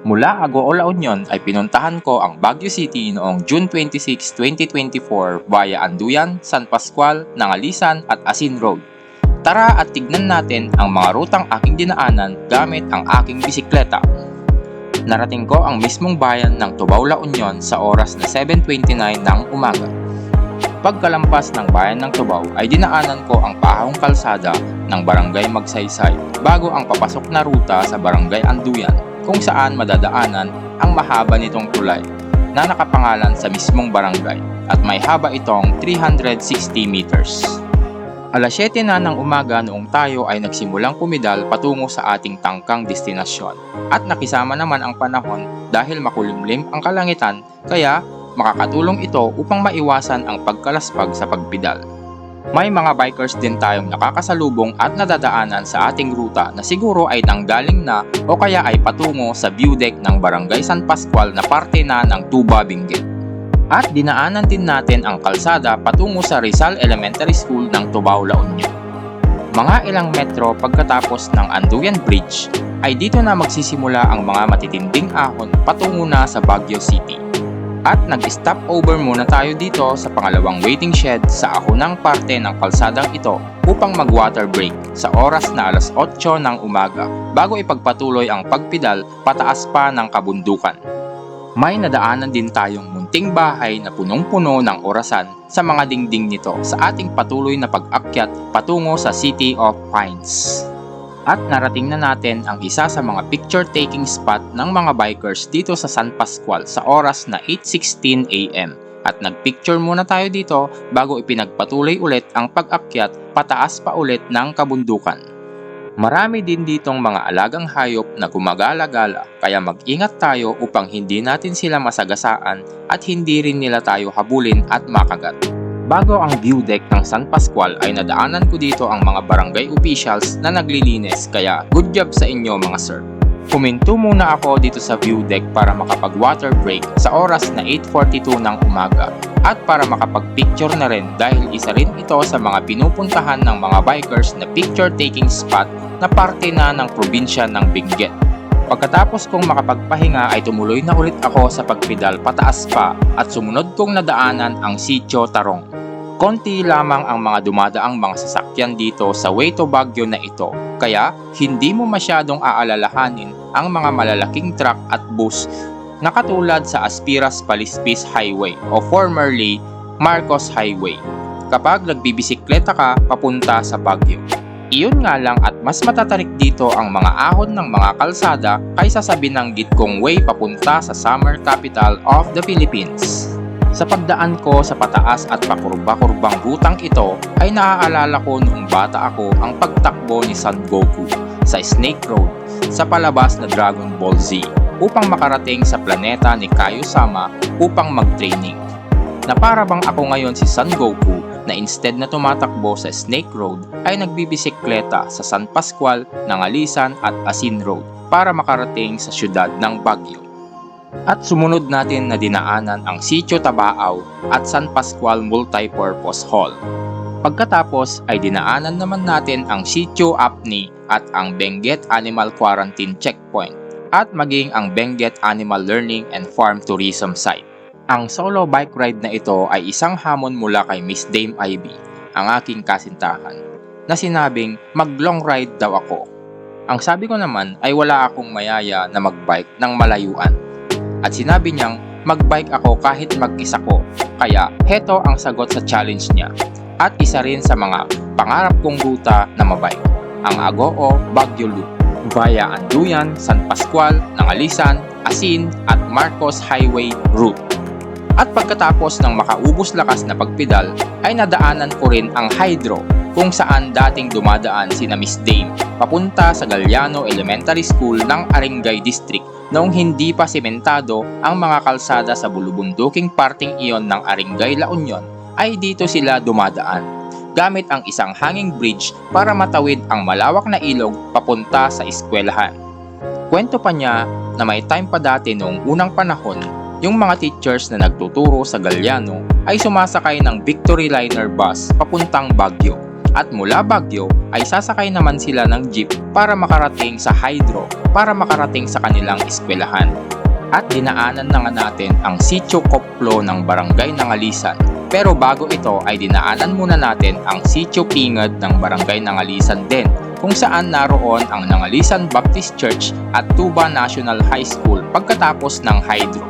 Mula Agoo, La Union ay pinuntahan ko ang Baguio City noong June 26, 2024 via Anduyan, San Pascual, Nangalisan at Asin Road. Tara at tignan natin ang mga rutang aking dinaanan gamit ang aking bisikleta. Narating ko ang mismong bayan ng Tubao, La Union sa oras na 7:29 ng umaga. Pagkalampas ng bayan ng Tubao ay dinaanan ko ang pahong kalsada ng Barangay Magsaysay bago ang papasok na ruta sa Barangay Anduyan kung saan madadaanan ang mahaba nitong tulay na nakapangalan sa mismong barangay at may haba itong 360 meters. Alas 7 na ng umaga noong tayo ay nagsimulang pumidal patungo sa ating tangkang destinasyon at nakisama naman ang panahon dahil makulimlim ang kalangitan kaya makakatulong ito upang maiwasan ang pagkalaspag sa pagpidal. May mga bikers din tayong nakakasalubong at nadadaanan sa ating ruta na siguro ay nanggaling na o kaya ay patungo sa view deck ng Barangay San Pascual na parte na ng Tuba, Benguet. At dinaanan din natin ang kalsada patungo sa Rizal Elementary School ng Tubao, La Union. Mga ilang metro pagkatapos ng Anduyan Bridge ay dito na magsisimula ang mga matitinding ahon patungo na sa Baguio City. At nag-stop over muna tayo dito sa pangalawang waiting shed sa ahonang parte ng kalsadang ito upang mag-water break sa oras na alas 8 ng umaga bago ipagpatuloy ang pagpidal pataas pa ng kabundukan. May nadaanan din tayong munting bahay na punong-puno ng orasan sa mga dingding nito sa ating patuloy na pag-akyat patungo sa City of Pines. At narating na natin ang isa sa mga picture-taking spot ng mga bikers dito sa San Pascual sa oras na 8:16 AM. At nagpicture muna tayo dito bago ipinagpatuloy ulit ang pag-akyat pataas pa ulit ng kabundukan. Marami din ditong mga alagang hayop na gumagala-gala kaya mag-ingat tayo upang hindi natin sila masagasaan at hindi rin nila tayo habulin at makagat. Bago ang view deck ng San Pascual ay nadaanan ko dito ang mga barangay officials na naglilinis kaya good job sa inyo mga sir. Huminto muna ako dito sa view deck para makapag water break sa oras na 8:42 ng umaga at para makapag-picture na rin dahil isa rin ito sa mga pinupuntahan ng mga bikers na picture taking spot na parte na ng probinsya ng Benguet. Pagkatapos kong makapagpahinga ay tumuloy na ulit ako sa pagpidal pataas pa at sumunod kong nadaanan ang Sitio Tarong. Konti lamang ang mga dumadaang mga sasakyan dito sa way to Baguio na ito kaya hindi mo masyadong aalalahanin ang mga malalaking truck at bus na katulad sa Aspiras Palispis Highway o formerly Marcos Highway kapag nagbibisikleta ka papunta sa Baguio. Iyon nga lang at mas matatarik dito ang mga ahon ng mga kalsada kaysa sa binanggit kong way papunta sa summer capital of the Philippines. Sa pagdaan ko sa pataas at pakurba-kurbang rutang ito ay naaalala ko noong bata ako ang pagtakbo ni Son Goku sa Snake Road sa palabas na Dragon Ball Z upang makarating sa planeta ni Kaiosama upang mag-training. Na para bang ako ngayon si Son Goku na instead na tumatakbo sa Snake Road ay nagbibisikleta sa San Pascual, Nangalisan at Asin Road para makarating sa syudad ng Baguio. At sumunod natin na dinaanan ang Sitio Tabao at San Pascual Multipurpose Hall. Pagkatapos ay dinaanan naman natin ang Sitio Apni at ang Benguet Animal Quarantine Checkpoint at maging ang Benguet Animal Learning and Farm Tourism Site. Ang solo bike ride na ito ay isang hamon mula kay Miss Dame Ivy, ang aking kasintahan, na sinabing mag-long ride daw ako. Ang sabi ko naman ay wala akong mayaya na mag-bike ng malayuan. At sinabi niyang mag-bike ako kahit mag-isa ko, kaya heto ang sagot sa challenge niya. At isa rin sa mga pangarap kong ruta na mabike, ang Agoo Baguio Loop, via Anduyan, San Pascual, Nangalisan, Asin at Marcos Highway route. At pagkatapos ng makaubos lakas na pagpidal ay nadaanan ko rin ang Hydro kung saan dating dumadaan sina Miss Dame papunta sa Galliano Elementary School ng Arengay District noong hindi pa sementado ang mga kalsada sa bulubunduking parting iyon ng Arengay, La Union ay dito sila dumadaan gamit ang isang hanging bridge para matawid ang malawak na ilog papunta sa eskwelahan. Kwento pa niya na may time pa dati noong unang panahon yung mga teachers na nagtuturo sa Galliano ay sumasakay ng Victory Liner bus papuntang Baguio At mula Baguio ay sasakay naman sila ng jeep para makarating sa Hydro para makarating sa kanilang eskwelahan. At dinaanan na nga natin ang Sitio Koplo ng Barangay Nangalisan. Pero bago ito ay dinaanan muna natin ang Sitio Pingad ng Barangay Nangalisan din, kung saan naroon ang Nangalisan Baptist Church at Tuba National High School pagkatapos ng Hydro.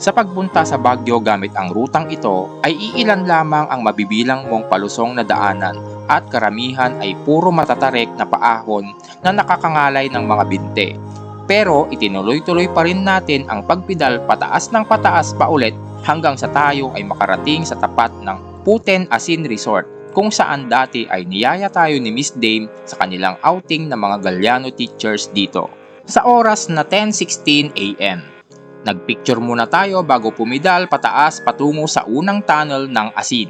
Sa pagpunta sa Baguio gamit ang rutang ito ay iilan lamang ang mabibilang mong palusong na daanan at karamihan ay puro matatarik na paahon na nakakangalay ng mga binte. Pero itinuloy-tuloy pa rin natin ang pagpidal pataas ng pataas pa ulit hanggang sa tayo ay makarating sa tapat ng Puten Asin Resort, kung saan dati ay niyaya tayo ni Miss Dame sa kanilang outing ng mga Galyano teachers dito. Sa oras na 10:16 AM. Nagpicture muna tayo bago pumidal pataas patungo sa unang tunnel ng Asin.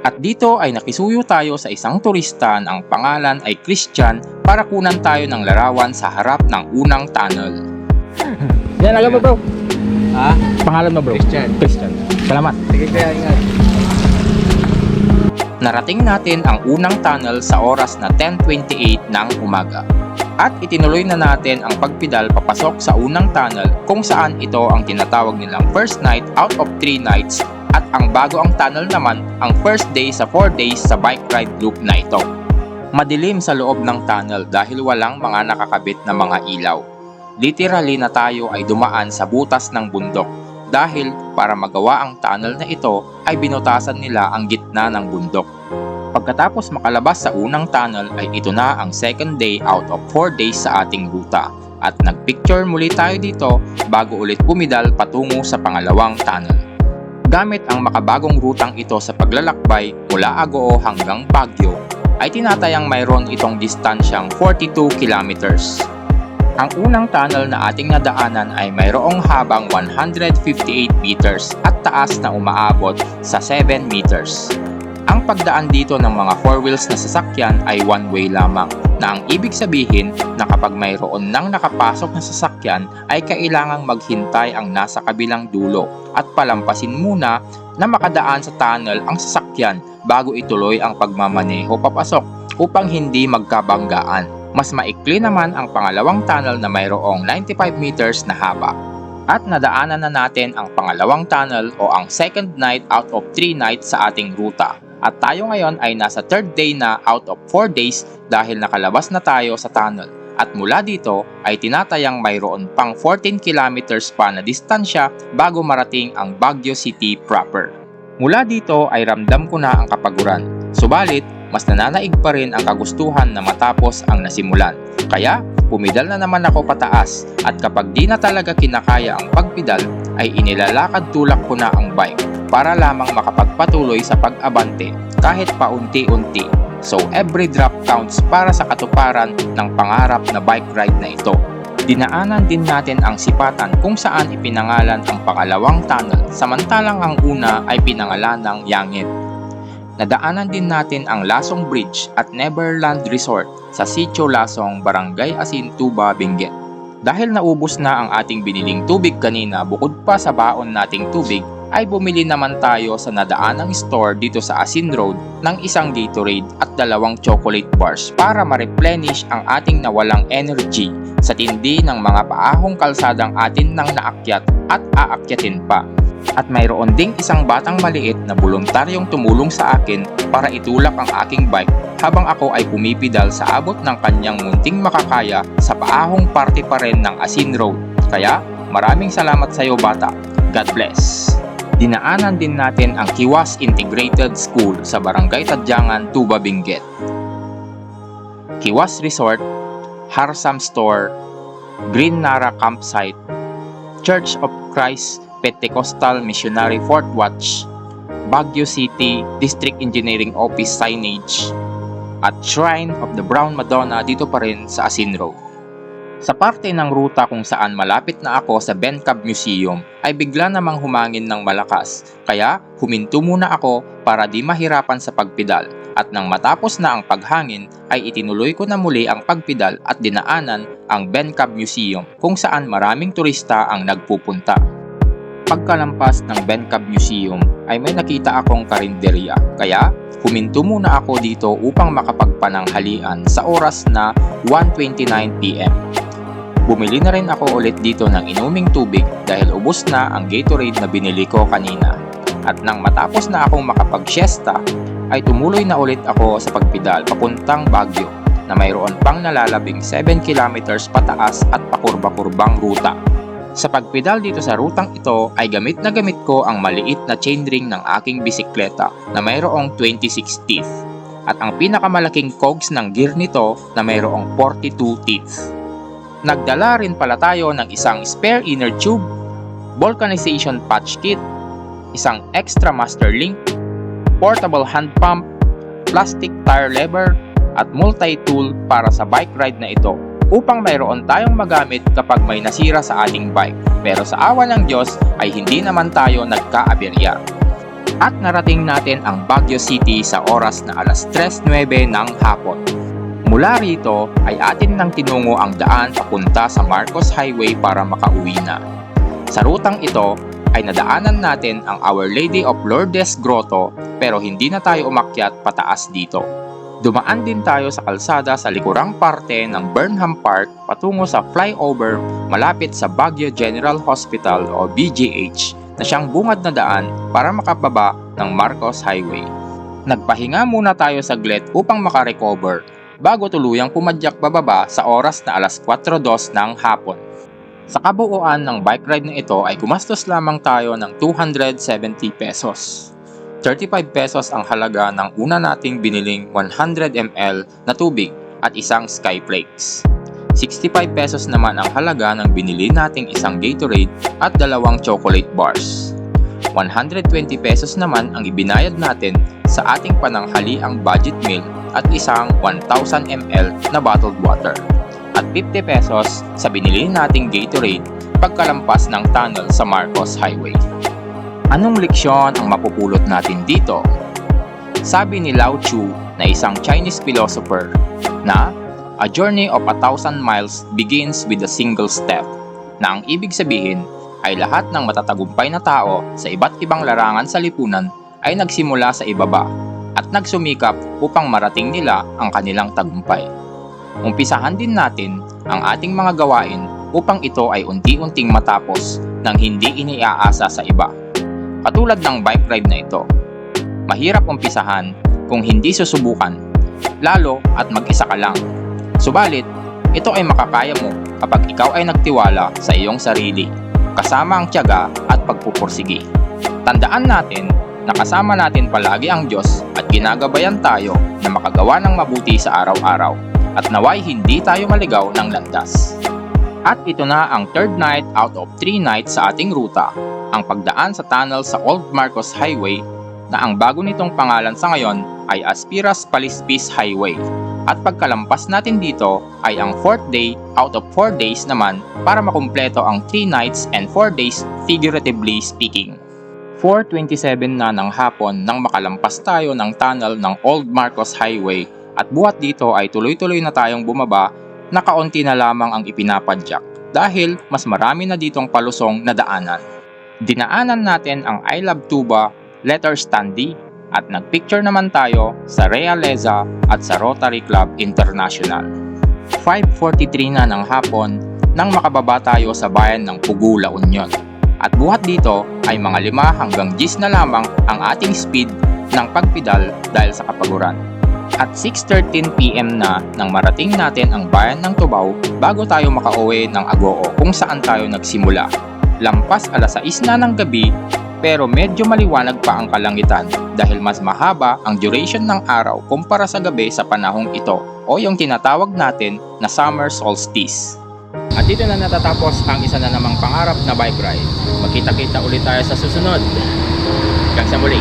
At dito ay nakisuyo tayo sa isang turista na ang pangalan ay Christian para kunan tayo ng larawan sa harap ng unang tunnel. Yan, alam mo bro? Ha? Pangalan mo bro? Christian. Salamat. Sige kaya ingat. Narating natin ang unang tunnel sa oras na 10:28 ng umaga. At itinuloy na natin ang pagpidal papasok sa unang tunnel, kung saan ito ang tinatawag nilang first night out of 3 nights at ang bago ang tunnel naman ang first day sa 4 days sa bike ride loop na ito. Madilim sa loob ng tunnel dahil walang mga nakakabit na mga ilaw. Literally na tayo ay dumaan sa butas ng bundok dahil para magawa ang tunnel na ito ay binutasan nila ang gitna ng bundok. Pagkatapos makalabas sa unang tunnel ay ito na ang second day out of 4 days sa ating ruta at nagpicture muli tayo dito bago ulit pumidal patungo sa pangalawang tunnel. Gamit ang makabagong rutang ito sa paglalakbay mula Agoo hanggang Baguio ay tinatayang mayroon itong distansyang 42 kilometers. Ang unang tunnel na ating nadaanan ay mayroong habang 158 meters at taas na umaabot sa 7 meters. Ang pagdaan dito ng mga 4 wheels na sasakyan ay one way lamang, na ang ibig sabihin na kapag mayroon nang nakapasok na sasakyan ay kailangang maghintay ang nasa kabilang dulo at palampasin muna na makadaan sa tunnel ang sasakyan bago ituloy ang pagmamaneho papasok upang hindi magkabanggaan. Mas maikli naman ang pangalawang tunnel na mayroong 95 meters na haba. At nadaanan na natin ang pangalawang tunnel o ang second night out of 3 nights sa ating ruta. At tayo ngayon ay nasa third day na out of 4 days dahil nakalabas na tayo sa tunnel. At mula dito ay tinatayang mayroon pang 14 kilometers pa na distansya bago marating ang Baguio City proper. Mula dito ay ramdam ko na ang kapaguran. Subalit, mas nananaig pa rin ang kagustuhan na matapos ang nasimulan. Kaya, pumidal na naman ako pataas at kapag di na talaga kinakaya ang pagpidal, ay inilalakad tulak ko na ang bike para lamang makapagpatuloy sa pag-abante kahit paunti-unti. So every drop counts para sa katuparan ng pangarap na bike ride na ito. Dinaanan din natin ang Sipatan kung saan ipinangalan ang pangalawang tunnel samantalang ang una ay pinangalan ng Yangin. Nadaanan din natin ang Lasong Bridge at Neverland Resort sa Sitio Lasong, Barangay Asin, Tuba, Benguet. Dahil naubos na ang ating biniling tubig kanina bukod pa sa baon nating tubig, ay bumili naman tayo sa nadaanang store dito sa Asin Road ng isang Gatorade at 2 chocolate bars para ma-replenish ang ating nawalang energy sa tindi ng mga paahong kalsadang atin nang naakyat at aakyatin pa. At mayroon ding isang batang maliit na voluntaryong tumulong sa akin para itulak ang aking bike habang ako ay pumipidal sa abot ng kanyang munting makakaya sa paahong parte pa rin ng Asin Road. Kaya maraming salamat sa iyo bata. God bless. Dinaanan din natin ang Kiwas Integrated School sa Barangay Tadyangan, Tuba, Benguet. Kiwas Resort, Harsam Store, Green Nara Campsite, Church of Christ Pentecostal Missionary Fourth Watch, Baguio City District Engineering Office signage, at Shrine of the Brown Madonna dito pa rin sa Asin Road. Sa parte ng ruta kung saan malapit na ako sa Bencab Museum ay bigla namang humangin ng malakas, kaya huminto muna ako para di mahirapan sa pagpidal, at nang matapos na ang paghangin ay itinuloy ko na muli ang pagpidal at dinaanan ang Bencab Museum kung saan maraming turista ang nagpupunta. Pagkalampas ng Bencab Museum ay may nakita akong karinderya, kaya huminto muna ako dito upang makapagpananghalian sa oras na 1:29 PM. Bumili na rin ako ulit dito ng inuming tubig dahil ubos na ang Gatorade na binili ko kanina. At nang matapos na akong makapag-siesta, ay tumuloy na ulit ako sa pagpedal papuntang Baguio na mayroon pang nalalabing 7 kilometers pataas at pakurba-kurbang ruta. Sa pagpedal dito sa rutang ito ay gamit na gamit ko ang maliit na chainring ng aking bisikleta na mayroong 26 teeth at ang pinakamalaking cogs ng gear nito na mayroong 42 teeth. Nagdala rin pala tayo ng isang spare inner tube, vulcanization patch kit, isang extra master link, portable hand pump, plastic tire lever, at multi-tool para sa bike ride na ito upang mayroon tayong magamit kapag may nasira sa ating bike. Pero sa awa ng Diyos ay hindi naman tayo nagka-aberya. At narating natin ang Baguio City sa oras na alas 3:09 ng hapon. Mula rito ay atin nang tinungo ang daan papunta sa Marcos Highway para makauwi na. Sa rutang ito ay nadaanan natin ang Our Lady of Lourdes Grotto pero hindi na tayo umakyat pataas dito. Dumaan din tayo sa kalsada sa likurang parte ng Burnham Park patungo sa flyover malapit sa Baguio General Hospital o BGH na siyang bungad na daan para makababa ng Marcos Highway. Nagpahinga muna tayo saglit upang makarecover bago tuluyang pumadyak bababa sa oras na alas 4:02 ng hapon. Sa kabuuan ng bike ride na ito ay gumastos lamang tayo ng 270 pesos. 35 pesos ang halaga ng una nating biniling 100 ml na tubig at isang Skyflakes. 65 pesos naman ang halaga ng binili nating isang Gatorade at dalawang chocolate bars. 120 pesos naman ang ibinayad natin sa ating pananghaliang budget meal at isang 1000 ml na bottled water. At 50 pesos sa binili nating Gatorade pagkalampas ng tunnel sa Marcos Highway. Anong leksyon ang mapupulot natin dito? Sabi ni Lao Tzu na isang Chinese philosopher na a journey of 1,000 miles begins with a single step, na ang ibig sabihin ay lahat ng matatagumpay na tao sa iba't ibang larangan sa lipunan ay nagsimula sa ibaba at nagsumikap upang marating nila ang kanilang tagumpay. Umpisahan din natin ang ating mga gawain upang ito ay unti-unting matapos nang hindi iniaasa sa iba. Katulad ng bike ride na ito, mahirap umpisahan kung hindi susubukan, lalo at mag-isa ka lang. Subalit, ito ay makakaya mo kapag ikaw ay nagtiwala sa iyong sarili, kasama ang tiyaga at pagpupursigi. Tandaan natin na kasama natin palagi ang Diyos at ginagabayan tayo na makagawa ng mabuti sa araw-araw at naway hindi tayo maligaw ng landas. At ito na ang third night out of 3 nights sa ating ruta, ang pagdaan sa tunnel sa Old Marcos Highway na ang bago nitong pangalan sa ngayon ay Aspiras Palispis Highway. At pagkalampas natin dito ay ang 4th day out of 4 days naman para makumpleto ang 3 nights and 4 days figuratively speaking. 4:27 na ng hapon nang makalampas tayo ng tunnel ng Old Marcos Highway at buhat dito ay tuloy-tuloy na tayong bumaba na kaunti na lamang ang ipinapadyak dahil mas marami na ditong palusong na daanan. Dinaanan natin ang I Love Tuba, letter standee at nagpicture naman tayo sa Realeza at sa Rotary Club International. 5:43 na ng hapon nang makababa tayo sa bayan ng Pugu, La Union. At buhat dito ay mga 5 hanggang 10 na lamang ang ating speed ng pagpedal dahil sa kapaguran. At 6:13 PM na nang marating natin ang bayan ng Tubao bago tayo makauwi ng Agoo kung saan tayo nagsimula. Lampas alas 6 na ng gabi pero medyo maliwanag pa ang kalangitan dahil mas mahaba ang duration ng araw kumpara sa gabi sa panahong ito o yung tinatawag natin na summer solstice. At dito na natatapos ang isa na namang pangarap na bike ride. Magkita-kita ulit tayo sa susunod. Hanggang sa muli.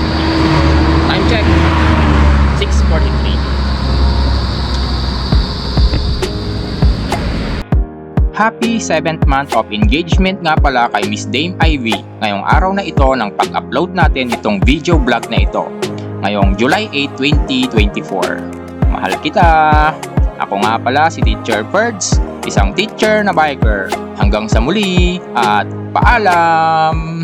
Time check, 6:43. Happy 7th month of engagement nga pala kay Miss Dame Ivy ngayong araw na ito ng pag-upload natin itong video vlog na ito ngayong July 8, 2024. Mahal kita! Ako nga pala si Teacher Ferds, isang teacher na biker. Hanggang sa muli at paalam!